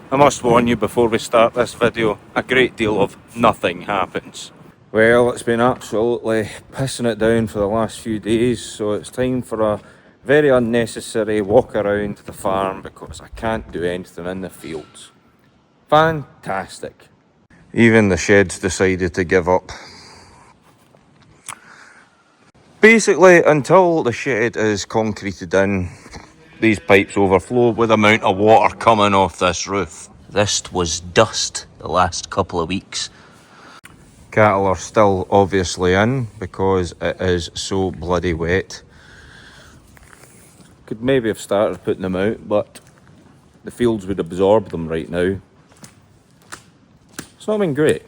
I must warn you before we start this video, a great deal of nothing happens. Well, it's been absolutely pissing it down for the last few days, so it's time for a very unnecessary walk around the farm because I can't do anything in the fields. Fantastic. Even the shed's decided to give up. Basically, until the shed is concreted in, these pipes overflow with the amount of water coming off this roof. This was dust the last couple of weeks. Cattle are still obviously in because it is so bloody wet. Could maybe have started putting them out, but the fields would absorb them right now. It's not been great.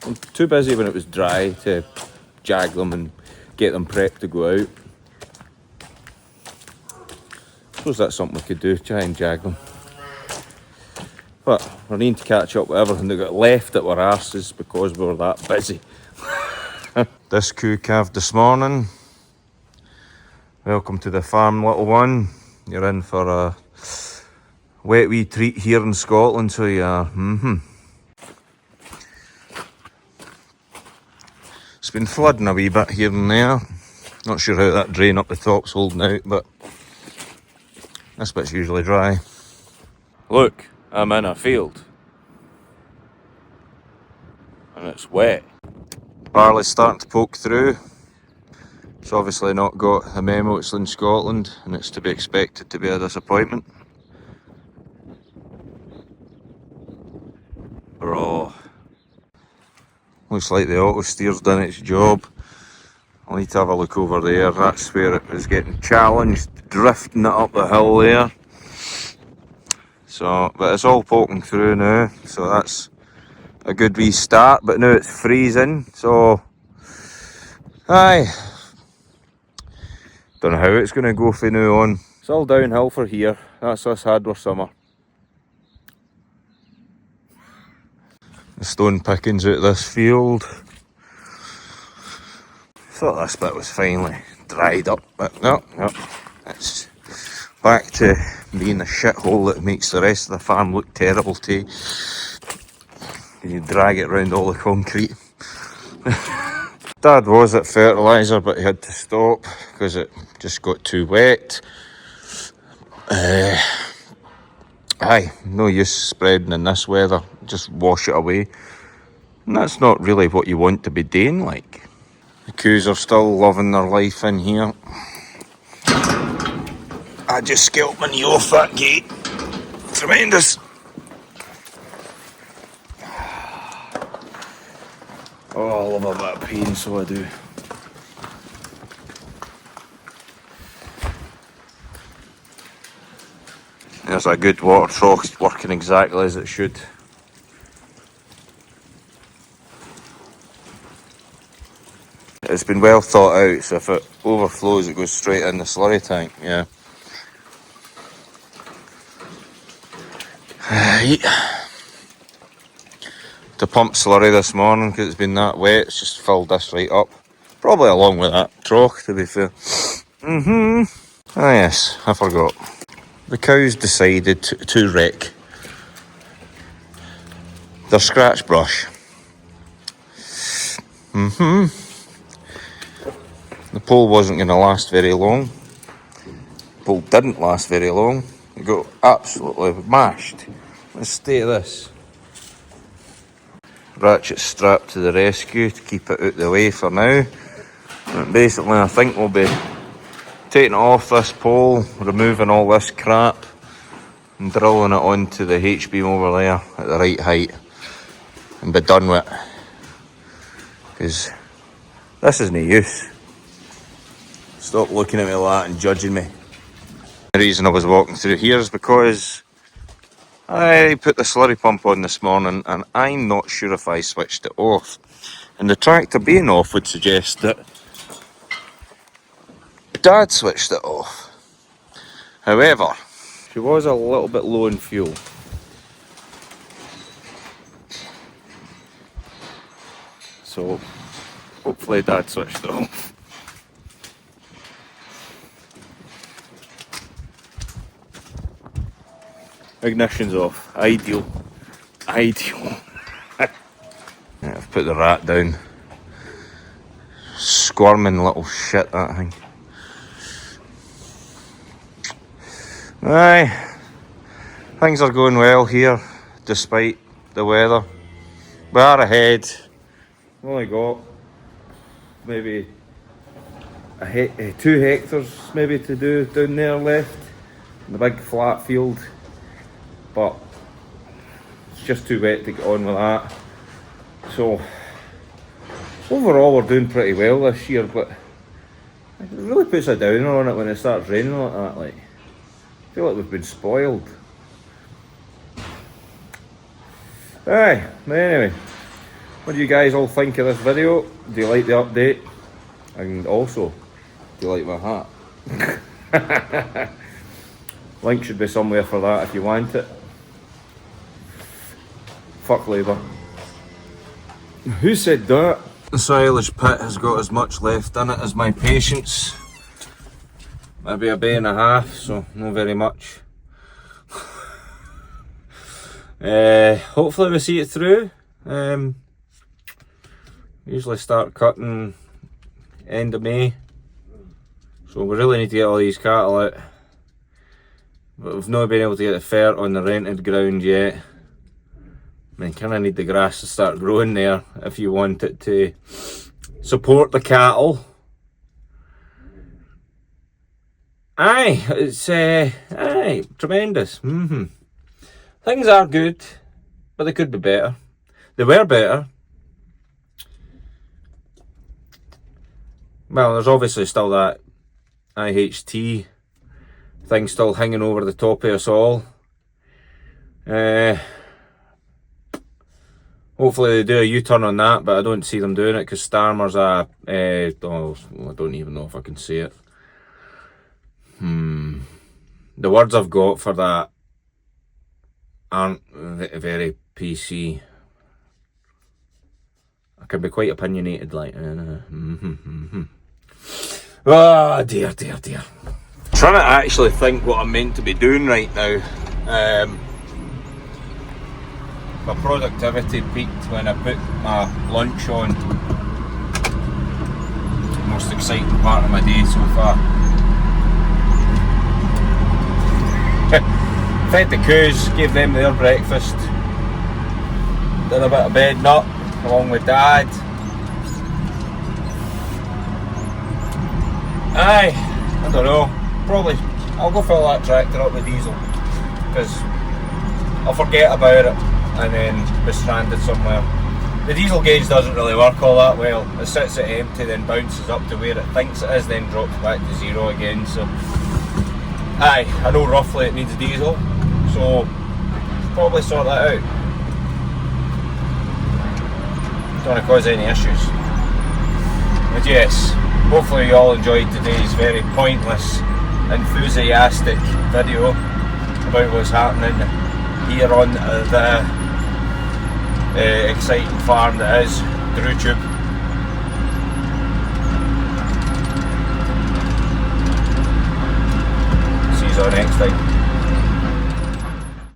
I'm too busy when it was dry to jag them and get them prepped to go out. I suppose that's something we could do, try and jag them. But we're needing to catch up with everything that got left at our arses because we were that busy. This cow calved this morning. Welcome to the farm, little one. You're in for a wet wee treat here in Scotland, so you are. It's been flooding a wee bit here and there. Not sure how that drain up the top's holding out, but this bit's usually dry. Look, I'm in a field. And it's wet. Barley's starting to poke through. It's obviously not got a memo, it's in Scotland, and it's to be expected to be a disappointment. Raw. Looks like the auto steer's done its job. I'll need to have a look over there. That's where it was getting challenged, drifting it up the hill there. So, but it's all poking through now, so that's a good wee start. But now it's freezing, so aye. Don't know how it's going to go from now on. It's all downhill for here. That's us Hadwer summer. The stone pickings out of this field. Thought this bit was finally dried up, but no, it's back to being the shithole that makes the rest of the farm look terrible too. You drag it round all the concrete. Dad was at fertiliser, but he had to stop because it just got too wet. Aye, no use spreading in this weather, just wash it away. And that's not really what you want to be doing, like. The cows are still loving their life in here. I just scalped my knee off that gate. Tremendous. Oh, I love a bit of pain, so I do. There's a good water trough working exactly as it should. It's been well thought out, so if it overflows it goes straight in the slurry tank, yeah. To pump slurry this morning because it's been that wet, it's just filled this right up. Probably along with that trough, to be fair. Ah yes, I forgot. The cows decided to wreck their scratch brush. The pole wasn't going to last very long. The pole didn't last very long. It got absolutely mashed. Let's stay this. Ratchet strapped to the rescue to keep it out the way for now. And basically I think we'll be taking it off this pole, removing all this crap and drilling it onto the H-beam over there at the right height and be done with it. Because this isn't use. Stop looking at me like that and judging me. The reason I was walking through here is because I put the slurry pump on this morning and I'm not sure if I switched it off. And the tractor being off would suggest that Dad switched it off. However, she was a little bit low in fuel. So hopefully Dad switched it off. Ignition's off. Ideal. Ideal. Yeah, I've put the rat down. Squirming little shit, that thing. Aye. Things are going well here, despite the weather. We are ahead. We've only got maybe 2 hectares maybe to do down there left. In the big flat field. But it's just too wet to get on with that. So overall we're doing pretty well this year, but it really puts a downer on it when it starts raining like that. Like, I feel like we've been spoiled. Aye, anyway, what do you guys all think of this video? Do you like the update? And also, do you like my hat? Link should be somewhere for that if you want it. Fuck labour. Who said that? The silage pit has got as much left in it as my patience. Maybe a bay and a half, so not very much. Hopefully we see it through. Usually start cutting end of May, so we really need to get all these cattle out. But we've not been able to get the fert on the rented ground yet. I mean, kind of need the grass to start growing there if you want it to support the cattle. Aye, it's aye, tremendous. Things are good, but they could be better. They were better. Well, there's obviously still that IHT thing still hanging over the top of us all. Hopefully they do a U-turn on that, but I don't see them doing it because Starmer's I don't even know if I can say it. The words I've got for that aren't very PC. I can be quite opinionated, like. Oh dear. Trying to actually think what I'm meant to be doing right now. My productivity peaked when I put my lunch on. Most exciting part of my day so far. Fed the coos, gave them their breakfast. Did a bit of bedding up along with Dad. Aye, I don't know. Probably I'll go fill that tractor up with diesel because I'll forget about it and then be stranded somewhere. The diesel gauge doesn't really work all that well. It sits at empty, then bounces up to where it thinks it is, then drops back to zero again. So aye, I know roughly it needs diesel, so probably sort that out. Don't want to cause any issues. But yes, hopefully you all enjoyed today's very pointless, enthusiastic video about what's happening here on the exciting farm that is DrewTube. See you all next time.